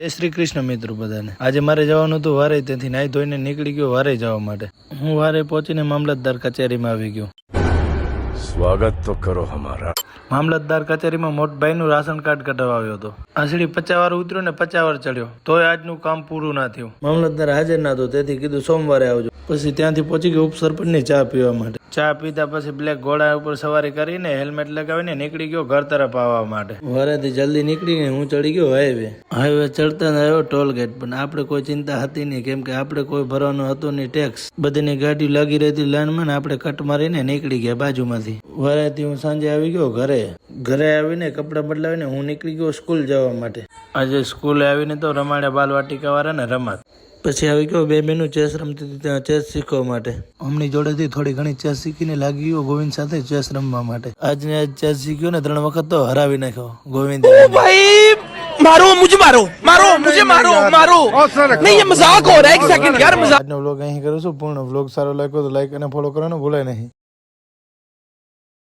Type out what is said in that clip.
જય શ્રી કૃષ્ણ મિત્રો બધાને। આજે મારે જવાનું હતું વારે, ત્યાંથી નાઈ ધોઈને નીકળી ગયો વારે જવા માટે। હું વારે પહોંચીને મામલતદાર કચેરીમાં આવી ગયો। સ્વાગત તો કરો હમારા। મામલતદાર કચેરીમાં મોટભાઈ નું રાશન કાર્ડ કઢાવ્યો હતો। આંસળી 50 વાર ઉતર્યો ને 50 વાર ચડ્યો, તોય આજનું કામ પૂરું ના થયું। મામલતદાર હાજર ના હતો, તેથી કીધું સોમવારે આવજો। પછી ત્યાંથી પહોંચી ગયો ઉપસરપંચની ચા પીવા માટે। ચા પીધા પછી બ્લેક ઘોડા ઉપર સવારી કરીને હેલ્મેટ લગાવીને નીકળી ગયો ઘર તરફ આવવા માટે। વારેથી જલ્દી નીકળીને હું ચડી ગયો હાઈવે ચડતા આવ્યો ટોલ ગેટ, પણ આપણે કોઈ ચિંતા હતી નહીં, કેમ કે આપણે કોઈ ભરવાનું હતું નહીં ટેક્સ। બધીની ગાડી લાગી રહેતી લાઈનમાં ને આપણે કટ મારીને નીકળી ગયા બાજુમાંથી। વારેથી હું સાંજે આવી ગયો ઘરે આવીને કપડાં બદલાવીને હું નીકળી ગયો સ્કૂલ જવા માટે। આજે સ્કૂલે આવીને તો રમાડ્યા બાલવાટિકા વાળાને રમત। પછી આવી ગયો બે બહેનો ચેસ રમતી હતી ત્યાં ચેસ શીખવા માટે। અમની જોડેથી થોડી ઘણી ચેસ શીખીને લાગી ગયો ગોવિંદ સાથે ચેસ રમવા માટે। આજને આજ ચેસ શીખ્યો ને 3 વખત તો હરાવી નાખ્યો ગોવિંદ। भाई मारो मुझे मारो नहीं ये मजाक हो रहा है, एक सेकंड यार मजाक। આજનો વ્લોગ અહીં કરું છું પૂર્ણ। વ્લોગ સારો લાગ્યો તો લાઈક અને ફોલો કરવાનું ભૂલાય નહીં।